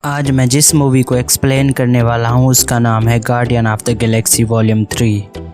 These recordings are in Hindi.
आज मैं जिस मूवी को एक्सप्लेन करने वाला हूँ उसका नाम है guardian of the Galaxy volume 3।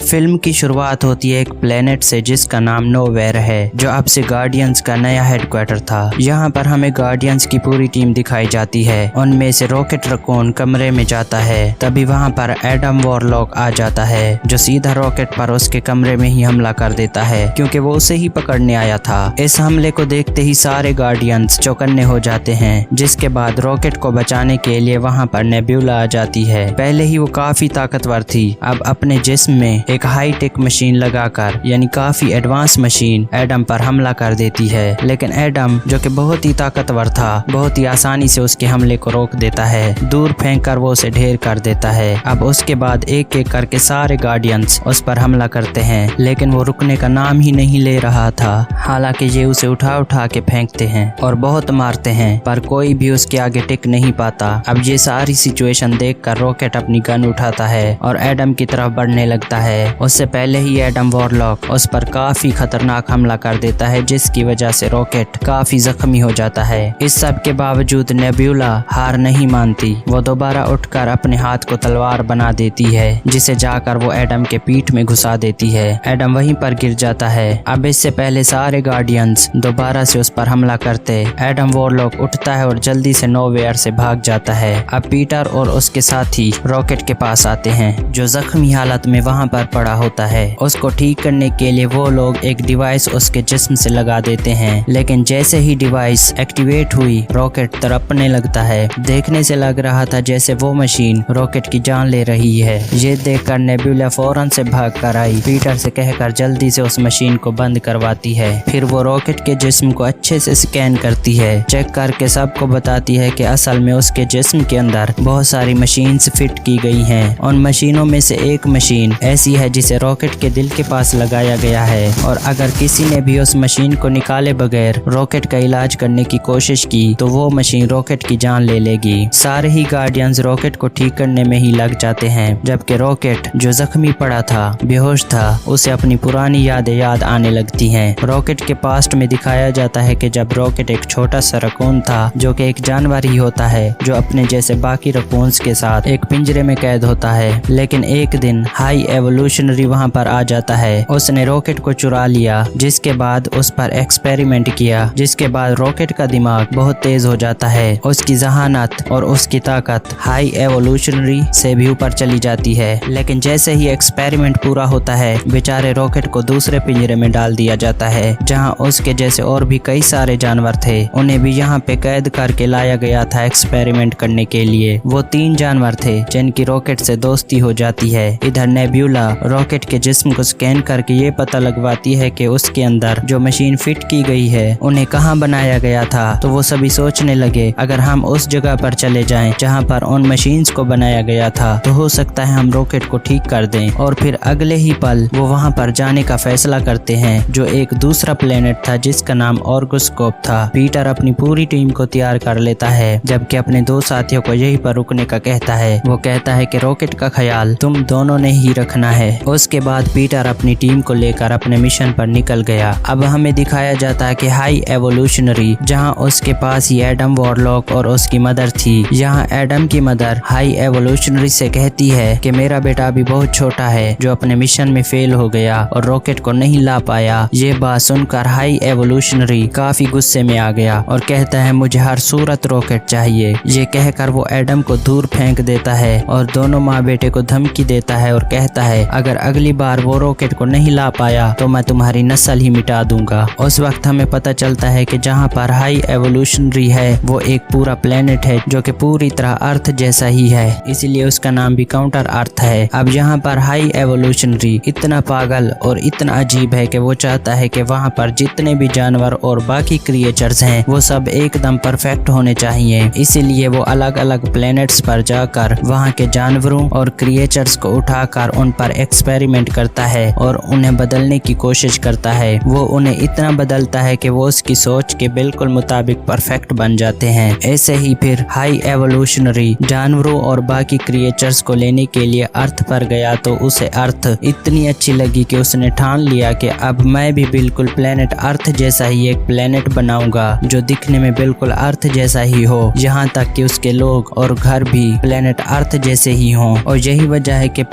Film की शुरुआत होती है एक प्लेनेट से जिसका नाम नोवेयर है, जो अब से गार्डियंस का नया हेडक्वार्टर था। यहाँ पर हमें गार्डियंस की पूरी टीम दिखाई जाती है। उनमें से रॉकेट रकून कमरे में जाता है, तभी वहाँ पर एडम वॉरलॉक आ जाता है, जो सीधा रॉकेट पर उसके कमरे में ही हमला कर देता है, क्योंकि वो उसे ही पकड़ने आया था। इस हमले को देखते ही सारे गार्डियंस चौकन्ने हो जाते हैं, जिसके बाद रॉकेट को बचाने के लिए वहाँ पर नेब्यूला आ जाती है। पहले ही वो काफी ताकतवर थी, अब अपने जिस्म में एक हाईटेक मशीन लगाकर, यानी काफी एडवांस मशीन, एडम पर हमला कर देती है। लेकिन एडम, जो कि बहुत ही ताकतवर था, बहुत ही आसानी से उसके हमले को रोक देता है। दूर फेंककर वो उसे ढेर कर देता है। अब उसके बाद एक एक करके सारे गार्डियंस उस पर हमला करते हैं, लेकिन वो रुकने का नाम ही नहीं ले रहा था। हालांकि ये उसे उठा उठा के फेंकते हैं और बहुत मारते हैं, पर कोई भी उसके आगे टिक नहीं पाता। अब ये सारी सिचुएशन देखकर रॉकेट अपनी गन उठाता है और एडम की तरफ बढ़ने लगता है। उससे पहले ही एडम वॉरलॉक उस पर काफी खतरनाक हमला कर देता है, जिसकी वजह से रॉकेट काफी जख्मी हो जाता है। इस सब के बावजूद नेब्यूला हार नहीं मानती। वो दोबारा उठकर अपने हाथ को तलवार बना देती है, जिसे जाकर वो एडम के पीठ में घुसा देती है। एडम वहीं पर गिर जाता है। अब इससे पहले सारे गार्डियंस दोबारा से उस पर हमला करते, एडम वॉरलॉक उठता है और जल्दी से नोवेयर से भाग जाता है। अब पीटर और उसके साथी रॉकेट के पास आते हैं, जो जख्मी हालत में वहाँ पर पड़ा होता है। उसको ठीक करने के लिए वो लोग एक डिवाइस उसके जिस्म से लगा देते हैं, लेकिन जैसे ही डिवाइस एक्टिवेट हुई, रॉकेट तड़पने लगता है। देखने से लग रहा था जैसे वो मशीन रॉकेट की जान ले रही है। ये देखकर नेब्यूला फौरन से भाग कर आई, पीटर से कहकर जल्दी से उस मशीन को बंद करवाती है। फिर वो रॉकेट के जिस्म को अच्छे से स्कैन करती है, चेक करके सबको बताती है कि असल में उसके जिस्म के अंदर बहुत सारी मशीन्स फिट की गई हैं। उन मशीनों में से एक मशीन ऐसी है जिसे रॉकेट के दिल के पास लगाया गया है, और अगर किसी ने भी उस मशीन को निकाले बगैर रॉकेट का इलाज करने की कोशिश की तो वो मशीन रॉकेट की जान ले लेगी। सारे ही गार्डियंस रॉकेट को ठीक करने में ही लग जाते हैं, जबकि रॉकेट, जो जख्मी पड़ा था, बेहोश था, उसे अपनी पुरानी यादें याद आने लगती हैं। रॉकेट के पास्ट में दिखाया जाता है कि जब रॉकेट एक छोटा सा रकून था, जो कि एक जानवर ही होता है, जो अपने जैसे बाकी रकून्स के साथ एक पिंजरे में कैद होता है। लेकिन एक दिन हाई एवोल्यूशनरी वहाँ पर आ जाता है। उसने रॉकेट को चुरा लिया, जिसके बाद उस पर एक्सपेरिमेंट किया, जिसके बाद रॉकेट का दिमाग बहुत तेज हो जाता है। उसकी जहानत और उसकी ताकत हाई एवोल्यूशनरी से भी ऊपर चली जाती है। लेकिन जैसे ही एक्सपेरिमेंट पूरा होता है, बेचारे रॉकेट को दूसरे पिंजरे में डाल दिया जाता है, जहाँ उसके जैसे और भी कई सारे जानवर थे। उन्हें भी यहाँ पे कैद करके लाया गया था एक्सपेरिमेंट करने के लिए। वो 3 जानवर थे जिनकी रॉकेट से दोस्ती हो जाती है। इधर नेब्यूला रॉकेट के जिस्म को स्कैन करके ये पता लगवाती है कि उसके अंदर जो मशीन फिट की गई है उन्हें कहाँ बनाया गया था। तो वो सभी सोचने लगे, अगर हम उस जगह पर चले जाएं जहाँ पर उन मशीन्स को बनाया गया था, तो हो सकता है हम रॉकेट को ठीक कर दें। और फिर अगले ही पल वो वहाँ पर जाने का फैसला करते हैं, जो एक दूसरा प्लेनेट था जिसका नाम ऑर्गोस्कोप था। पीटर अपनी पूरी टीम को तैयार कर लेता है, जबकि अपने 2 साथियों को यहीं पर रुकने का कहता है। वो कहता है कि रॉकेट का ख्याल तुम दोनों ने ही रखना है। उसके बाद पीटर अपनी टीम को लेकर अपने मिशन पर निकल गया। अब हमें दिखाया जाता है कि हाई एवोल्यूशनरी, जहां उसके पास ही एडम वॉरलॉक और उसकी मदर थी। यहाँ एडम की मदर हाई एवोल्यूशनरी से कहती है कि मेरा बेटा अभी बहुत छोटा है, जो अपने मिशन में फेल हो गया और रॉकेट को नहीं ला पाया। ये बात सुनकर हाई एवोल्यूशनरी काफी गुस्से में आ गया और कहता है मुझे हर सूरत रॉकेट चाहिए। ये कहकर वो एडम को दूर फेंक देता है और दोनों माँ बेटे को धमकी देता है और कहता है अगर अगली बार वो रॉकेट को नहीं ला पाया तो मैं तुम्हारी नस्ल ही मिटा दूंगा। उस वक्त हमें पता चलता है कि जहाँ पर हाई एवोल्यूशनरी है वो एक पूरा प्लेनेट है, जो कि पूरी तरह अर्थ जैसा ही है, इसीलिए उसका नाम भी काउंटर अर्थ है। अब यहाँ पर हाई एवोल्यूशनरी इतना पागल और इतना अजीब है कि वो चाहता है कि वहाँ पर जितने भी जानवर और बाकी क्रिएचर्स हैं वो सब एकदम परफेक्ट होने चाहिए। इसीलिए वो अलग अलग प्लेनेट्स पर जाकर वहाँ के जानवरों और क्रिएचर्स को उठाकर उन पर एक्सपेरिमेंट करता है और उन्हें बदलने की कोशिश करता है। वो उन्हें इतना बदलता है कि वो उसकी सोच के बिल्कुल मुताबिक परफेक्ट बन जाते हैं। ऐसे ही फिर हाई एवोल्यूशनरी जानवरों और बाकी क्रिएचर्स को लेने के लिए अर्थ पर गया तो उसे अर्थ इतनी अच्छी लगी कि उसने ठान लिया कि अब मैं भी बिल्कुल प्लेनेट अर्थ जैसा ही एक प्लेनेट बनाऊंगा जो दिखने में बिल्कुल अर्थ जैसा ही हो, यहाँ तक कि उसके लोग और घर भी प्लेनेट अर्थ जैसे ही हों। और यही वजह है कि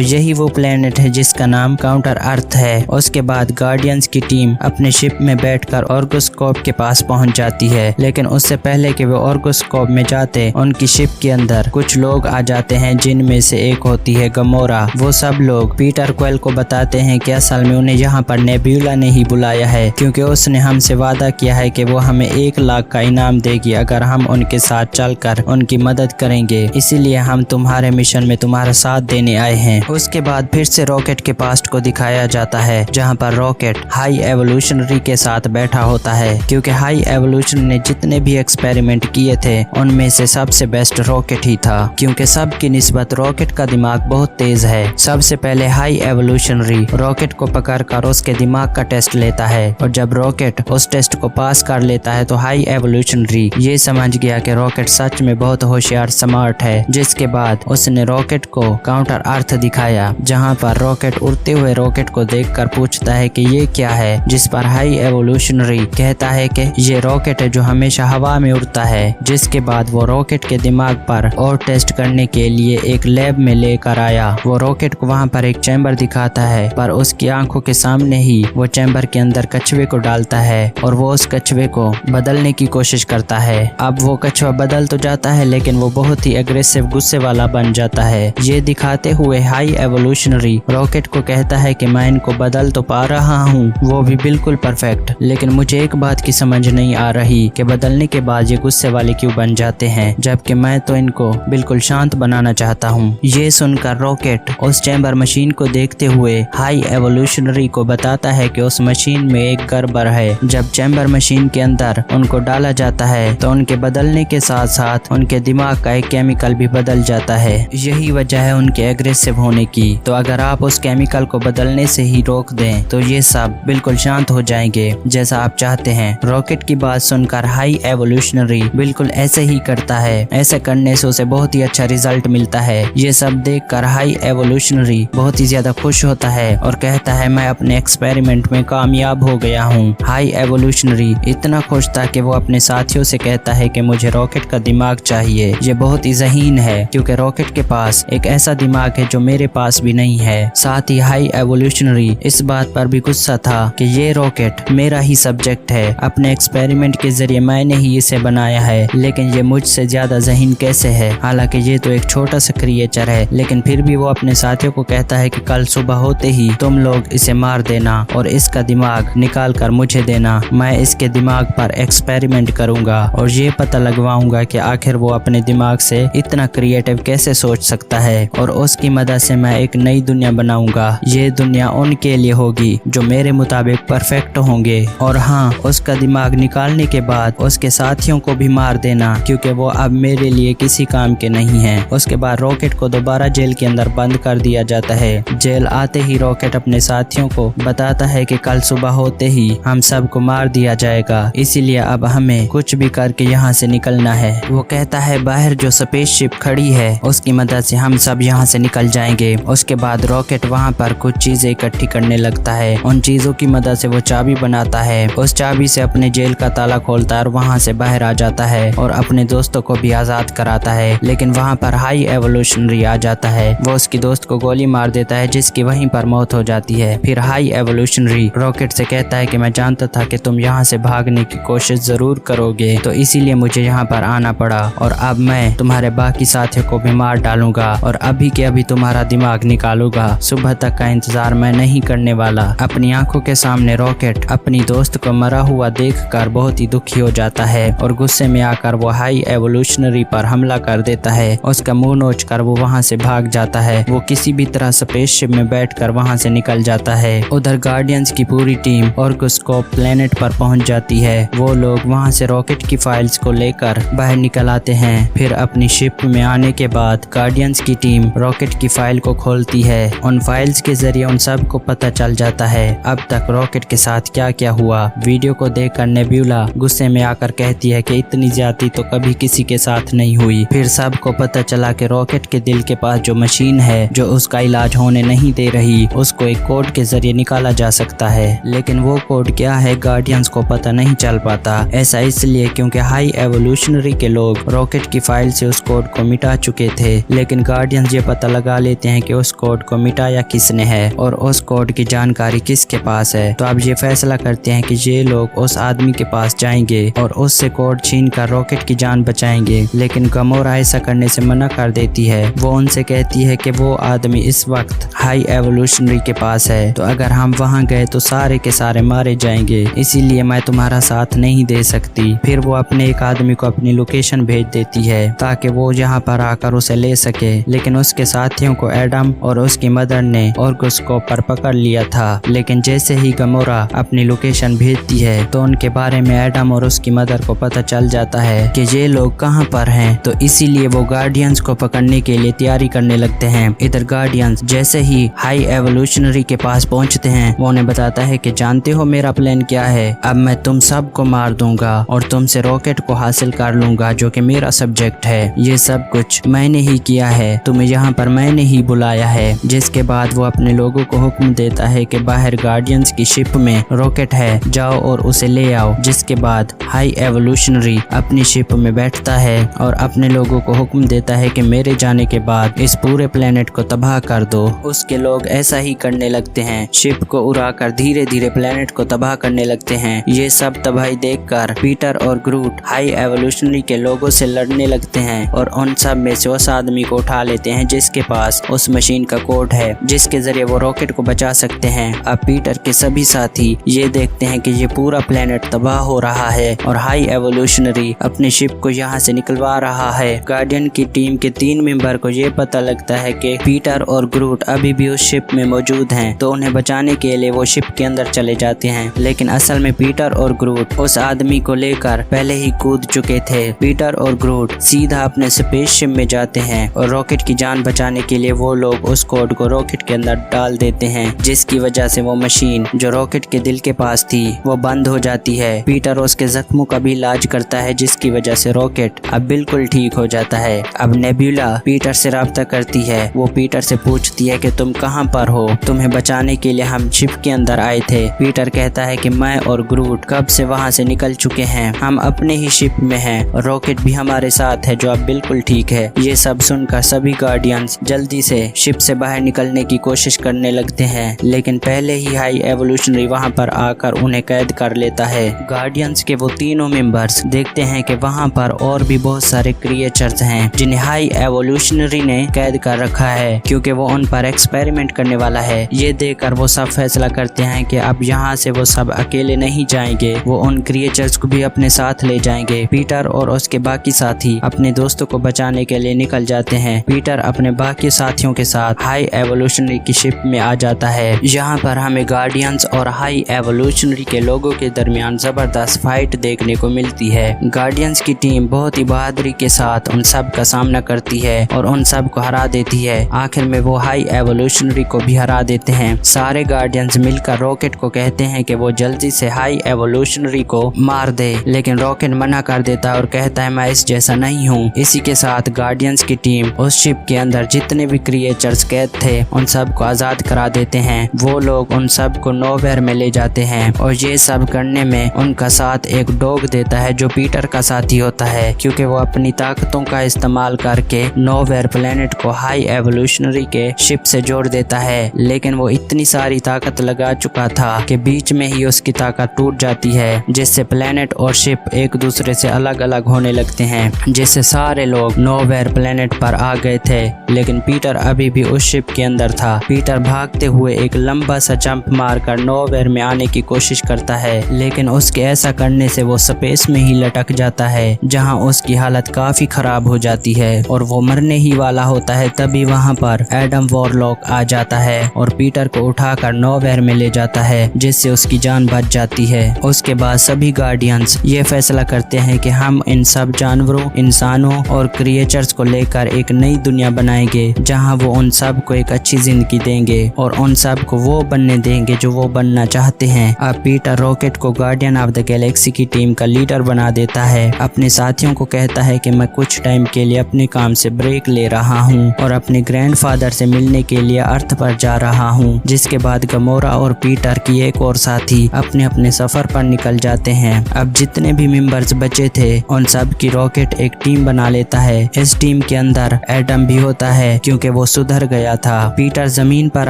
यही वो प्लेनेट है जिसका नाम काउंटर अर्थ है। उसके बाद गार्डियंस की टीम अपने शिप में बैठकर ऑर्गोस्कोप के पास पहुंच जाती है, लेकिन उससे पहले कि वो ऑर्गोस्कोप में जाते उनकी शिप के अंदर कुछ लोग आ जाते हैं, जिनमें से एक होती है गमोरा। वो सब लोग पीटर क्वेल को बताते हैं कि असल में उन्हें यहाँ पर नेब्यूला ने ही बुलाया है, क्योंकि उसने हमसे वादा किया है कि वो हमें 1 लाख का इनाम देगी अगर हम उनके साथ चलकर उनकी मदद करेंगे। इसीलिए हम तुम्हारे मिशन में तुम्हारा साथ देने आए हैं। उसके बाद फिर से रॉकेट के पास्ट को दिखाया जाता है, जहाँ पर रॉकेट हाई एवोल्यूशनरी के साथ बैठा होता है, क्योंकि हाई एवोल्यूशन ने जितने भी एक्सपेरिमेंट किए थे उनमें से सबसे बेस्ट रॉकेट ही था, क्योंकि सबकी निस्बत रॉकेट का दिमाग बहुत तेज है। सबसे पहले हाई एवोल्यूशनरी रॉकेट को पकड़कर उसके दिमाग का टेस्ट लेता है, और जब रॉकेट उस टेस्ट को पास कर लेता है तो हाई एवोल्यूशनरी ये समझ गया कि रॉकेट सच में बहुत होशियार स्मार्ट है। जिसके बाद उसने रॉकेट को काउंटर अर्थ दिखाया, जहां पर रॉकेट उड़ते हुए रॉकेट को देखकर पूछता है कि ये क्या है, जिस पर हाई एवोल्यूशनरी कहता है कि ये रॉकेट है जो हमेशा हवा में उड़ता है। जिसके बाद वो रॉकेट के दिमाग पर और टेस्ट करने के लिए एक लैब में लेकर आया। वो रॉकेट को वहां पर एक चैम्बर दिखाता है, पर उसकी आंखों के सामने ही वो चैम्बर के अंदर कछुए को डालता है और वो उस कछुए को बदलने की कोशिश करता है। अब वो कछुआ बदल तो जाता है, लेकिन वो बहुत ही एग्रेसिव गुस्से वाला बन जाता है। ये दिखाते हुए हाई एवोल्यूशनरी रॉकेट को कहता है कि मैं इनको बदल तो पा रहा हूँ, वो भी बिल्कुल परफेक्ट, लेकिन मुझे एक बात की समझ नहीं आ रही कि बदलने के बाद ये गुस्से वाले क्यों बन जाते हैं, जबकि मैं तो इनको बिल्कुल शांत बनाना चाहता हूँ। ये सुनकर रॉकेट उस चैम्बर मशीन को देखते हुए हाई एवोल्यूशनरी को बताता है कि उस मशीन में एक गड़बड़ है। जब चैम्बर मशीन के अंदर उनको डाला जाता है तो उनके बदलने के साथ साथ उनके दिमाग का एक केमिकल भी बदल जाता है। यही वजह है उनके एग्रेसिव होने की। तो अगर आप उस केमिकल को बदलने से ही रोक दें तो ये सब बिल्कुल शांत हो जाएंगे जैसा आप चाहते हैं। रॉकेट की बात सुनकर हाई एवोल्यूशनरी बिल्कुल ऐसे ही करता है। ऐसे करने से उसे बहुत ही अच्छा रिजल्ट मिलता है। ये सब देखकर हाई एवोल्यूशनरी बहुत ही ज्यादा खुश होता है और कहता है मैं अपने एक्सपेरिमेंट में कामयाब हो गया हूँ। हाई एवोल्यूशनरी इतना खुश था कि वो अपने साथियों से कहता है कि मुझे रॉकेट का दिमाग चाहिए। ये बहुत ही ज़हीन है, क्योंकि रॉकेट के पास एक ऐसा दिमाग है जो मेरे पास भी नहीं है। साथ ही हाई एवोल्यूशनरी इस बात पर भी गुस्सा था कि ये रॉकेट मेरा ही सब्जेक्ट है, अपने एक्सपेरिमेंट के जरिए मैंने ही इसे बनाया है, लेकिन ये मुझसे ज्यादा ज़हीन कैसे है। हालांकि ये तो एक छोटा सा क्रिएचर है, लेकिन फिर भी वो अपने साथियों को कहता है कि कल सुबह होते ही तुम लोग इसे मार देना और इसका दिमाग निकाल कर मुझे देना। मैं इसके दिमाग पर एक्सपेरिमेंट करूंगा और ये पता लगवाऊंगा कि आखिर वो अपने दिमाग से इतना क्रिएटिव कैसे सोच सकता है, और उसकी मदद से मैं एक नई दुनिया बनाऊंगा। ये दुनिया उनके लिए होगी जो मेरे मुताबिक परफेक्ट होंगे। और हाँ, उसका दिमाग निकालने के बाद उसके साथियों को भी मार देना, क्योंकि वो अब मेरे लिए किसी काम के नहीं हैं। उसके बाद रॉकेट को दोबारा जेल के अंदर बंद कर दिया जाता है। जेल आते ही रॉकेट अपने साथियों को बताता है कि कल सुबह होते ही हम सबको मार दिया जाएगा, इसीलिए अब हमें कुछ भी करके यहाँ से निकलना है। वो कहता है बाहर जो स्पेसशिप खड़ी है उसकी मदद से हम सब यहाँ से निकल जाएंगे। उसके बाद रॉकेट वहाँ पर कुछ चीजें इकट्ठी करने लगता है। उन चीजों की मदद से वो चाबी बनाता है। उस चाबी से अपने जेल का ताला खोलता है और वहाँ से बाहर आ जाता है और अपने दोस्तों को भी आजाद कराता है। लेकिन वहाँ पर हाई एवोल्यूशनरी आ जाता है। वो उसकी दोस्त को गोली मार देता है, जिसकी वहीं पर मौत हो जाती है। फिर हाई एवोल्यूशनरी रॉकेट से कहता है कि मैं जानता था कि तुम यहाँ से भागने की कोशिश जरूर करोगे, तो इसीलिए मुझे यहाँ पर आना पड़ा, और अब मैं तुम्हारे बाकी साथियों को भी मार डालूंगा और अभी के अभी तुम्हारा दिमाग निकालूंगा। सुबह तक का इंतजार मैं नहीं करने वाला। अपनी आंखों के सामने रॉकेट अपनी दोस्त को मरा हुआ देखकर बहुत ही दुखी हो जाता है और गुस्से में आकर वो हाई एवोल्यूशनरी पर हमला कर देता है। उसका मुंह नोच कर वो वहाँ से भाग जाता है। वो किसी भी तरह स्पेसशिप में बैठकर वहाँ से निकल जाता है। उधर गार्डियंस की पूरी टीम ऑर्गोस्कोप प्लेनेट पर पहुंच जाती है। वो लोग वहां से रॉकेट की फाइल्स को लेकर बाहर निकल आते हैं। फिर अपनी शिप में आने के बाद गार्डियंस की टीम रॉकेट की फाइल को खोल खोलती है। उन फाइल्स के जरिए उन सब को पता चल जाता है अब तक रॉकेट के साथ क्या क्या हुआ। वीडियो को देखकर नेब्यूला गुस्से में आकर कहती है कि इतनी ज्यादती तो कभी किसी के साथ नहीं हुई। फिर सबको पता चला कि रॉकेट के दिल के पास जो मशीन है जो उसका इलाज होने नहीं दे रही, उसको एक कोड के जरिए निकाला जा सकता है। लेकिन वो कोड क्या है गार्डियंस को पता नहीं चल पाता। ऐसा इसलिए क्योंकि हाई एवोल्यूशनरी के लोग रॉकेट की फाइल से उस कोड को मिटा चुके थे। लेकिन गार्डियंस ये पता लगा लेते हैं कि उस कोड को मिटाया किसने है और उस कोड की जानकारी किसके पास है। तो अब ये फैसला करते हैं कि ये लोग उस आदमी के पास जाएंगे और उससे कोड छीन कर रॉकेट की जान बचाएंगे। लेकिन गमोरा ऐसा करने से मना कर देती है। वो उनसे कहती है कि वो आदमी इस वक्त हाई एवोल्यूशनरी के पास है, तो अगर हम वहां गए तो सारे के सारे मारे जाएंगे, इसीलिए मैं तुम्हारा साथ नहीं दे सकती। फिर वो अपने एक आदमी को अपनी लोकेशन भेज देती है ताकि वो यहाँ पर आकर उसे ले सके। लेकिन उसके साथियों को एडम और उसकी मदर ने ऑर्गोस्कोप पर पकड़ लिया था। लेकिन जैसे ही गमोरा अपनी लोकेशन भेजती है तो उनके बारे में एडम और उसकी मदर को पता चल जाता है कि ये लोग कहाँ पर हैं। तो इसीलिए वो गार्डियंस को पकड़ने के लिए तैयारी करने लगते हैं। इधर गार्डियंस जैसे ही हाई एवोल्यूशनरी के पास पहुंचते हैं वो उन्हें बताता है कि जानते हो मेरा प्लान क्या है, अब मैं तुम सबको मार दूंगा और तुमसे रॉकेट को हासिल कर लूंगा जो कि मेरा सब्जेक्ट है। ये सब कुछ मैंने ही किया है, तुम्हें यहाँ पर मैंने ही बुलाया है। जिसके बाद वो अपने लोगों को हुक्म देता है कि बाहर गार्डियंस की शिप में रॉकेट है, जाओ और उसे ले आओ। जिसके बाद हाई एवोल्यूशनरी अपनी शिप में बैठता है और अपने लोगों को हुक्म देता है कि मेरे जाने के बाद इस पूरे प्लेनेट को तबाह कर दो। उसके लोग ऐसा ही करने लगते हैं, शिप को उड़ाकर धीरे धीरे प्लेनेट को तबाह करने लगते हैं। ये सब तबाही देखकर पीटर और ग्रूट हाई एवोल्यूशनरी के लोगों से लड़ने लगते हैं और उन सब में से उस आदमी को उठा लेते हैं जिसके पास उस मशीन का कोड है जिसके जरिए वो रॉकेट को बचा सकते हैं। अब पीटर के सभी साथी ये देखते हैं कि ये पूरा प्लेनेट तबाह हो रहा है और हाई एवोल्यूशनरी अपनी शिप को यहाँ से निकलवा रहा है। गार्डियन की टीम के 3 मेंबर को ये पता लगता है कि पीटर और ग्रूट अभी भी उस शिप में मौजूद हैं, तो उन्हें बचाने के लिए वो शिप के अंदर चले जाते हैं। लेकिन असल में पीटर और ग्रूट उस आदमी को लेकर पहले ही कूद चुके थे। पीटर और ग्रूट सीधा अपने स्पेसशिप में जाते हैं और रॉकेट की जान बचाने के लिए वो लोग उस कोड को रॉकेट के अंदर डाल देते हैं, जिसकी वजह से वो मशीन जो रॉकेट के दिल के पास थी वो बंद हो जाती है। पीटर उसके जख्मों का भी इलाज करता है जिसकी वजह से रॉकेट अब बिल्कुल ठीक हो जाता है। अब नेब्यूला पीटर से राब्ता करती है। वो पीटर से पूछती है कि तुम कहाँ पर हो, तुम्हें बचाने के लिए हम शिप के अंदर आए थे। पीटर कहता है कि मैं और ग्रूट कब से वहाँ से निकल चुके हैं, हम अपने ही शिप में हैं और रॉकेट भी हमारे साथ है जो अब बिल्कुल ठीक है। ये सब सुनकर सभी गार्डियंस जल्दी से शिप से बाहर निकलने की कोशिश करने लगते हैं, लेकिन पहले ही हाई एवोल्यूशनरी वहाँ पर आकर उन्हें कैद कर लेता है। गार्डियंस के वो तीनों मेंबर्स देखते हैं कि वहाँ पर और भी बहुत सारे क्रिएचर्स हैं जिन्हें हाई एवोल्यूशनरी ने कैद कर रखा है क्योंकि वो उन पर एक्सपेरिमेंट करने वाला है। ये देखकर वो सब फैसला करते हैं कि अब यहाँ से वो सब अकेले नहीं जाएंगे, वो उन क्रिएचर्स को भी अपने साथ ले जाएंगे। पीटर और उसके बाकी साथी अपने दोस्तों को बचाने के लिए निकल जाते हैं। पीटर अपने बाकी साथियों के साथ हाई एवोल्यूशनरी की शिप में आ जाता है। यहाँ पर हमें गार्डियंस और हाई एवोल्यूशनरी के लोगों के दरमियान जबरदस्त फाइट देखने को मिलती है। गार्डियंस की टीम बहुत ही बहादुरी के साथ उन सब का सामना करती है और उन सब को हरा देती है। आखिर में वो हाई एवोल्यूशनरी को भी हरा देते हैं। सारे गार्डियंस मिलकर रॉकेट को कहते हैं कि वो जल्दी से हाई एवोल्यूशनरी को मार दे, लेकिन रॉकेट मना कर देता है और कहता है मैं इस जैसा नहीं हूँ। इसी के साथ गार्डियंस की टीम उस शिप के अंदर जितने भी क्रिएचर्स कैद थे उन सब को आजाद करा देते हैं। वो लोग उन सब को नोवेयर में ले जाते हैं और ये सब करने में उनका साथ एक डॉग देता है जो पीटर का साथी होता है क्योंकि वो अपनी ताकतों का इस्तेमाल करके नोवेयर प्लेनेट को हाई एवोल्यूशनरी के शिप से जोड़ देता है। लेकिन वो इतनी सारी ताकत लगा चुका था कि बीच में ही उसकी ताकत टूट जाती है, जिससे प्लेनेट और शिप एक दूसरे से अलग अलग होने लगते हैं, जिससे सारे लोग नोवेयर प्लेनेट पर आ गए थे। लेकिन पीटर अभी भी उस शिप के अंदर था। पीटर भागते हुए एक लंबा सा जंप मारकर नोवेयर में आने की कोशिश करता है, लेकिन उसके ऐसा करने से वो स्पेस में ही लटक जाता है जहां उसकी हालत काफी खराब हो जाती है और वो मरने ही वाला होता है। तभी वहां पर एडम वॉरलॉक आ जाता है और पीटर को उठाकर नोवेयर में ले जाता है, जिससे उसकी जान बच जाती है। उसके बाद सभी गार्डियंस ये फैसला करते हैं कि हम इन सब जानवरों, इंसानों और क्रिएचर्स को लेकर एक नई दुनिया बनाएंगे जहां वो उन सब को एक अच्छी जिंदगी देंगे और उन सब को वो बनने देंगे जो वो बनना चाहते हैं। अब पीटर रॉकेट को गार्डियन ऑफ द गैलेक्सी की टीम का लीडर बना देता है। अपने साथियों को कहता है कि मैं कुछ टाइम के लिए अपने काम से ब्रेक ले रहा हूँ और अपने ग्रैंडफादर से मिलने के लिए अर्थ पर जा रहा हूँ। जिसके बाद गमोरा और पीटर की एक और साथी अपने अपने सफर पर निकल जाते हैं। अब जितने भी मेंबर्स बचे थे उन सब की रॉकेट एक टीम बना लेता है। इस टीम के अंदर एडम भी होता है क्योंकि वो सुधर गया था। पीटर जमीन पर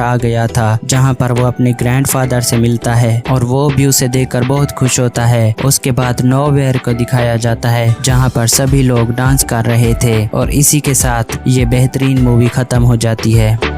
आ गया था जहाँ पर वो अपने ग्रैंडफादर से मिलता है और वो भी उसे देखकर बहुत खुश होता है। उसके बाद नोवेयर को दिखाया जाता है जहाँ पर सभी लोग डांस कर रहे थे और इसी के साथ ये बेहतरीन मूवी खत्म हो जाती है।